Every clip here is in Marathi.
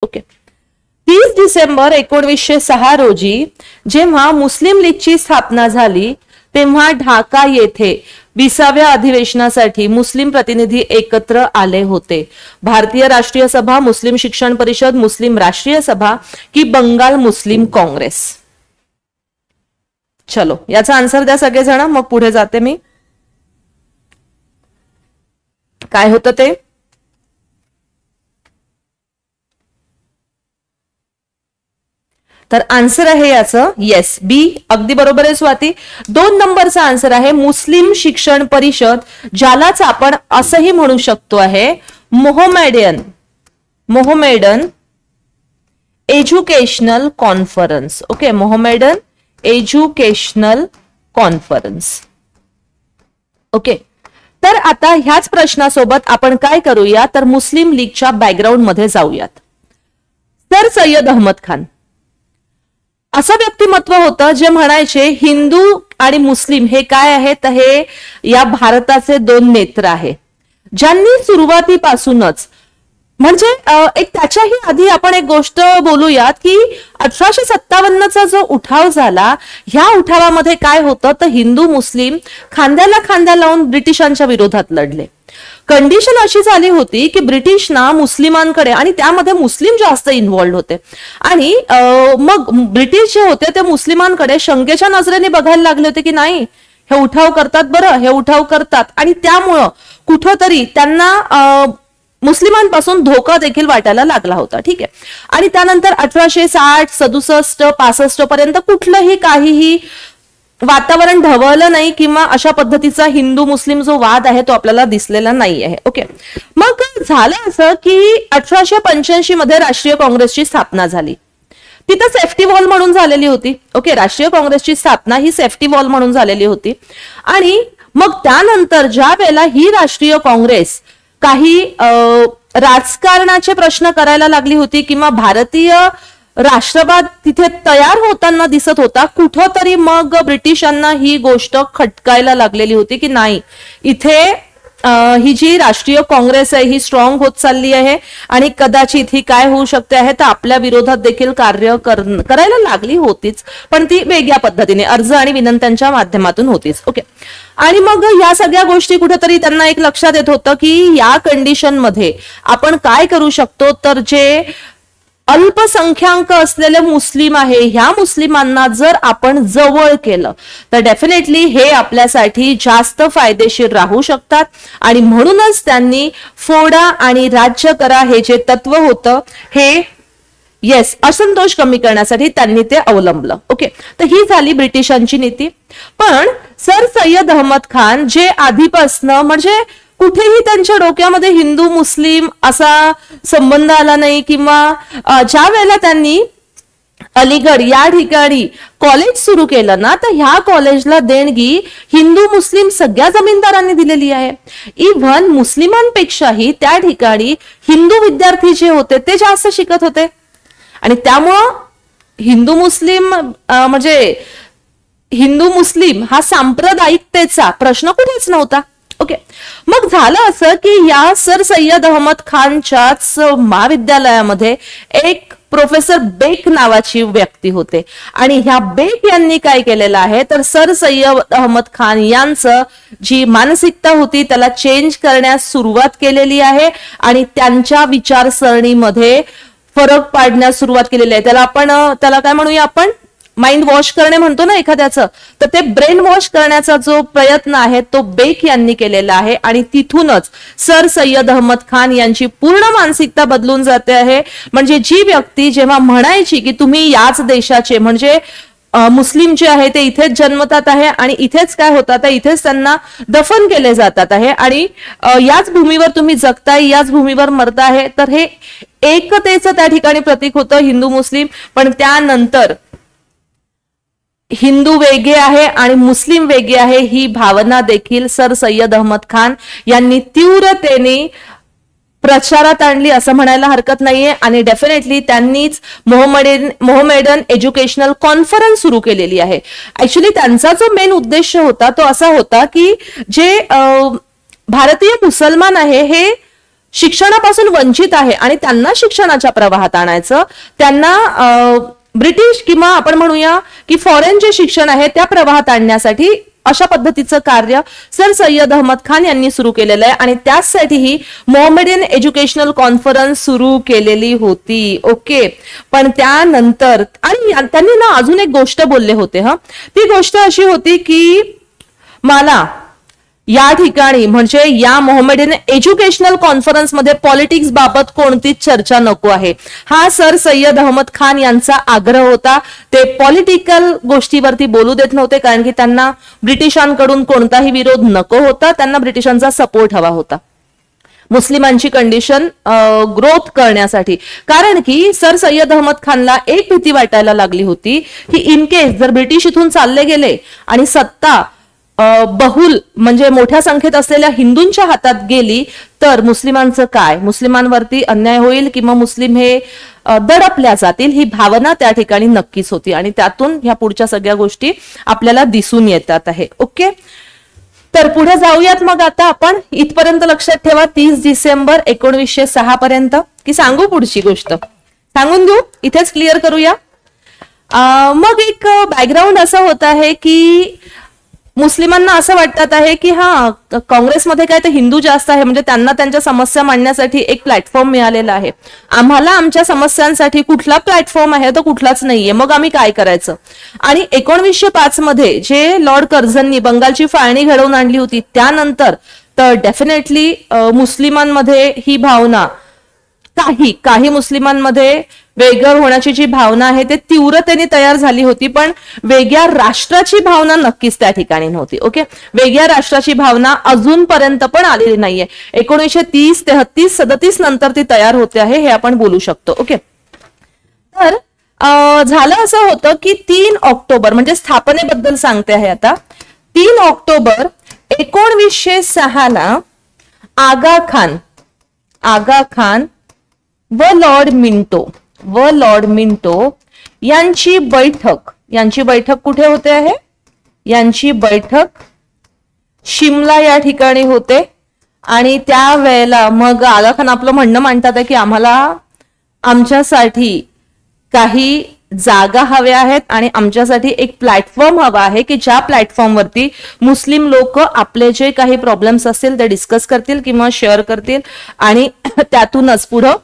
ओके. 30 डिसेंबर 1906 रोजी जेव्हा मुस्लिम लीगची स्थापना झाली तेव्हा ढाका येथे 20व्या अधिवेशनासाठी मुस्लिम प्रतिनिधी एकत्र आले होते. भारतीय राष्ट्रीय सभा, मुस्लिम शिक्षण परिषद, मुस्लिम राष्ट्रीय सभा की बंगाल मुस्लिम काँग्रेस? चलो याचा आन्सर द्या सगळेजण, मग पुढे जाते मी. काय होतं ते? तर आन्सर आहे याचं येस, बी. अगदी बरोबर आहे स्वाती. 2 नंबरचा आन्सर आहे मुस्लिम शिक्षण परिषद, ज्यालाच आपण असंही म्हणू शकतो आहे Mohammedan educational conference. Okay, Mohammedan educational conference. Okay, तर आता ह्याच प्रश्नासोबत आपण काय करूया तर मुस्लिम लीगच्या बॅकग्राऊंड मध्ये जाऊयात. सर सय्यद अहमद खान असं व्यक्तिमत्व होतं जे म्हणायचे हिंदू आणि मुस्लिम हे काय आहेत, हे या भारताचे 2 नेत्र आहे, ज्यांनी सुरुवातीपासूनच म्हणजे एक त्याच्याही आधी आपण एक गोष्ट बोलूयात की 1857चा जो उठाव झाला, ह्या उठावामध्ये काय होतं तर हिंदू मुस्लिम खांद्याला खांदा लावून ब्रिटिशांच्या विरोधात लढले. कंडिशन अशी झाली होती की ब्रिटिशना मुस्लिमांकडे, आणि त्यामध्ये मुस्लिम जास्त इन्व्हॉल्ड होते, आणि मग ब्रिटिश जे होते ते मुस्लिमांकडे शंकेच्या नजरेने बघायला लागले होते की नाही हे उठाव करतात, बरं हे उठाव करतात, आणि त्यामुळं कुठंतरी त्यांना मुस्लिमांपासून धोका देखील वाटायला लागला होता. ठीक आहे. आणि त्यानंतर 1860, 67, 65 पर्यंत कुठलंही काहीही वातावरण ढवळलं नाही किंवा अशा पद्धतीचा हिंदू मुस्लिम जो वाद आहे तो आपल्याला दिसलेला नाही आहे. ओके, मग झालं असं की 1885 मध्ये राष्ट्रीय काँग्रेसची स्थापना झाली. तिथं सेफ्टी वॉल म्हणून झालेली होती. ओके, राष्ट्रीय काँग्रेसची स्थापना ही सेफ्टी वॉल म्हणून झालेली होती. आणि मग त्यानंतर ज्या वेळेला ही राष्ट्रीय काँग्रेस काही राजकारणाचे प्रश्न करायला लागली होती किंवा भारतीय राष्ट्रवाद तिथे तयार होताना दिसत होता, कुठंतरी मग ब्रिटिशांना ही गोष्ट खटकायला लागलेली होती की नाही इथे ही जी राष्ट्रीय काँग्रेस आहे ही स्ट्रॉंग होत चालली आहे आणि कदाचित ही काय होऊ शकते आहे तर आपल्या विरोधात देखील कार्य करायला लागली होतीच, पण ती वेगळ्या पद्धतीने अर्ज आणि विनंत्यांच्या माध्यमातून होतीच. ओके, आणि मग या सगळ्या गोष्टी कुठेतरी त्यांना एक लक्षात येत होतं की या कंडिशन मध्ये आपण काय करू शकतो तर जे अल्पसंख्याक असलेले मुस्लिम आहे ह्या मुस्लिमांना जर आपण जवळ केलं तर डेफिनेटली हे आपल्यासाठी जास्त फायदेशीर राहू शकतात, आणि म्हणूनच त्यांनी फोडा आणि राज्य करा हे जे तत्व होतं हे येस असंतोष कमी करण्यासाठी त्यांनी ते अवलंबलं. ओके, तर ही झाली ब्रिटिशांची नीती. पण सर सय्यद अहमद खान जे आधीपासनं म्हणजे कुठेही त्यांच्या डोक्यामध्ये हिंदू मुस्लिम असा संबंध आला नाही, किंवा ज्या वेळेला त्यांनी अलीगड या ठिकाणी कॉलेज सुरू केलं ना तर ह्या कॉलेजला देणगी हिंदू मुस्लिम सगळ्या जमीनदारांनी दिलेली आहे. इव्हन मुस्लिमांपेक्षाही त्या ठिकाणी हिंदू विद्यार्थी जे होते ते जास्त शिकत होते, आणि त्यामुळं हिंदू मुस्लिम म्हणजे हिंदू मुस्लिम हा सांप्रदायिकतेचा प्रश्न कुठेच नव्हता. ओके, मग झालं असं की या सर सय्यद अहमद खानच्याच महाविद्यालयामध्ये एक प्रोफेसर बेक नावाची व्यक्ती होते, आणि ह्या बेक यांनी काय केलेलं आहे तर सर सय्यद अहमद खान यांचं जी मानसिकता होती त्याला चेंज करण्यास सुरुवात केलेली आहे, आणि त्यांच्या विचारसरणीमध्ये फरक पाडण्यास सुरुवात केलेली आहे. त्याला काय म्हणूया आपण माइंड वॉश करणे म्हणतो ना एखाद्याचं, तर ते ब्रेन वॉश करण्याचा जो प्रयत्न आहे तो बेक यांनी केलेला आहे, आणि तिथूनच सर सय्यद अहमद खान यांची पूर्ण मानसिकता बदलून जाते आहे. म्हणजे जी व्यक्ती जेव्हा म्हणायची की तुम्ही याच देशाचे म्हणजे मुस्लिम जे आहे ते इथेच जन्मतात आहे आणि इथेच काय होतात इथेच त्यांना दफन केले जातात आहे, आणि याच भूमीवर तुम्ही जगताय याच भूमीवर मरताय, तर हे एकतेचं त्या ठिकाणी प्रतीक होतं हिंदू मुस्लिम. पण त्यानंतर हिंदू वेगळे आहे आणि मुस्लिम वेगळे आहे ही भावना देखील सर सय्यद अहमद खान यांनी तीव्रतेने प्रचारात आणली असं म्हणायला हरकत नाहीये, आणि डेफिनेटली त्यांनीच मोहमेडन एज्युकेशनल कॉन्फरन्स सुरू केलेली आहे. ऍक्च्युली त्यांचा जो मेन उद्देश होता तो असा होता की जे भारतीय मुसलमान आहे हे शिक्षणापासून वंचित आहे आणि त्यांना शिक्षणाच्या प्रवाहात आणायचं, त्यांना ब्रिटिश किंवा आपण म्हणूया की फॉरेन जे शिक्षण आहे त्या प्रवाहात आणण्यासाठी अशा पद्धतीचं कार्य सर सय्यद अहमद खान यांनी सुरू केलेलं आहे आणि त्याचसाठी ही मोहम्मडियन एज्युकेशनल कॉन्फरन्स सुरू केलेली होती. ओके, पण त्यानंतर आणि त्यांनी ना अजून एक गोष्ट बोलले होते. ती गोष्ट अशी होती की मला या ठिकाणी म्हणजे या मोहम्मडियन एज्युकेशनल कॉन्फरन्स मध्ये पॉलिटिक्स बाबत कोणतीच चर्चा नको आहे. हा सर सय्यद अहमद खान यांचा आग्रह होता. ते पॉलिटिकल गोष्टीवरती बोलू देत नव्हते कारण की त्यांना ब्रिटिशांकडून कोणताही विरोध नको होता, त्यांना ब्रिटिशांचा सपोर्ट हवा होता मुस्लिमांची कंडिशन ग्रोथ करण्यासाठी. कारण की सर सय्यद अहमद खानला एक भीती वाटायला लागली होती की इन केस जर ब्रिटिश इथून चालले गेले आणि सत्ता बहुल म्हणजे मोठ्या संख्येत असलेल्या हिंदूंच्या हातात गेली तर मुस्लिमांचं काय, मुस्लिमांवरती अन्याय होईल किंवा मुस्लिम हे दडपल्या जातील, ही भावना त्या ठिकाणी नक्कीच होती आणि त्यातून ह्या पुढच्या सगळ्या गोष्टी आपल्याला दिसून येतात आहे. ओके, तर पुढे जाऊयात मग आता आपण. इथपर्यंत लक्षात ठेवा 30 डिसेंबर 1906 पर्यंत, की सांगू पुढची गोष्ट, सांगून देऊ, इथेच क्लिअर करूया. मग एक बॅकग्राऊंड असं होत आहे की मुस्लिमांना असं वाटत आहे की हा काँग्रेसमध्ये काय तर हिंदू जास्त आहे म्हणजे त्यांना त्यांच्या समस्या मांडण्यासाठी एक प्लॅटफॉर्म मिळालेला आहे, आम्हाला आमच्या समस्यांसाठी कुठला प्लॅटफॉर्म आहे तर कुठलाच नाहीये, मग आम्ही काय करायचं. आणि 1905 मध्ये जे लॉर्ड कर्झननी बंगालची फाळणी घडवून आणली होती त्यानंतर तर डेफिनेटली मुस्लिमांमध्ये ही भावना काही मुस्लिमांमध्ये वेगळं होण्याची जी भावना आहे ते तीव्रतेने तयार झाली होती, पण वेगळ्या राष्ट्राची भावना नक्कीच त्या ठिकाणी नव्हती. ओके, वेगळ्या राष्ट्राची भावना अजूनपर्यंत पण आलेली नाहीये. 1930, 33, 37 नंतर ती तयार होते आहे हे आपण बोलू शकतो. ओके, तर झालं असं होतं की 3 ऑक्टोबर म्हणजे स्थापनेबद्दल सांगते आहे आता. 3 ऑक्टोबर 1906 ला आगा खान व लॉर्ड मिंटो यांची बैठक कुठे होते आहे, यांची बैठक शिमला या ठिकाणी होते. आणि त्यावेळेला मग आगा खान आपलं म्हणणं मांडतात आहे की आम्हाला आमच्यासाठी काही जागा हव्या आहेत आणि आमच्यासाठी एक प्लॅटफॉर्म हवा आहे की ज्या प्लॅटफॉर्मवरती मुस्लिम लोक आपले जे काही प्रॉब्लेम्स असतील ते डिस्कस करतील किंवा शेअर करतील आणि त्यातूनच पुढं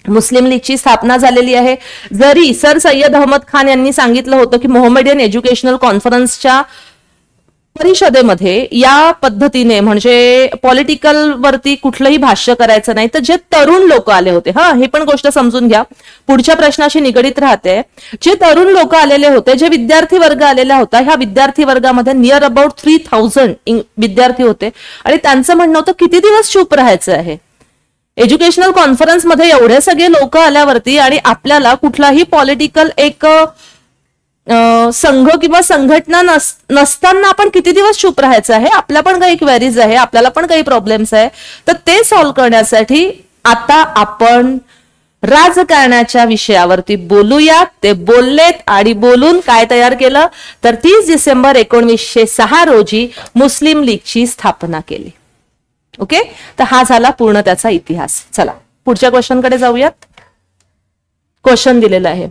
मुस्लिम लीगची स्थापना झालेली आहे. जरी सर सय्यद अहमद खान यांनी सांगितलं होतं की मोहम्मडियन एज्युकेशनल कॉन्फरन्सच्या परिषदेमध्ये या पद्धतीने म्हणजे पॉलिटिकल वरती कुठलंही भाष्य करायचं नाही, तर जे तरुण लोक आले होते, हे पण गोष्ट समजून घ्या, पुढच्या प्रश्नाशी निगडीत राहते. जे तरुण लोक आलेले होते, जे विद्यार्थी वर्ग आलेला होता, ह्या विद्यार्थी वर्गामध्ये नियर अबाउट 3000 विद्यार्थी होते आणि त्यांचं म्हणणं होतं किती दिवस चूप राहायचं आहे. एज्युकेशनल कॉन्फरन्स मध्ये एवढे सगळे लोक आल्यावरती आणि आपल्याला कुठलाही पॉलिटिकल एक संघ किंवा संघटना नसताना आपण किती दिवस चूप राहायचं आहे, आपल्या पण काही क्वेरीज आहे, आपल्याला पण काही प्रॉब्लेम्स आहे, तर ते सॉल्व्ह करण्यासाठी आता आपण राजकारणाच्या विषयावरती बोलूया. ते बोललेत आणि बोलून काय तयार केलं तर 30 डिसेंबर 1906 रोजी मुस्लिम लीगची स्थापना केली. ओके, तर हा झाला पूर्ण त्याचा इतिहास. चला पुढच्या क्वेश्चनकडे जाऊयात. क्वेश्चन दिलेला आहे,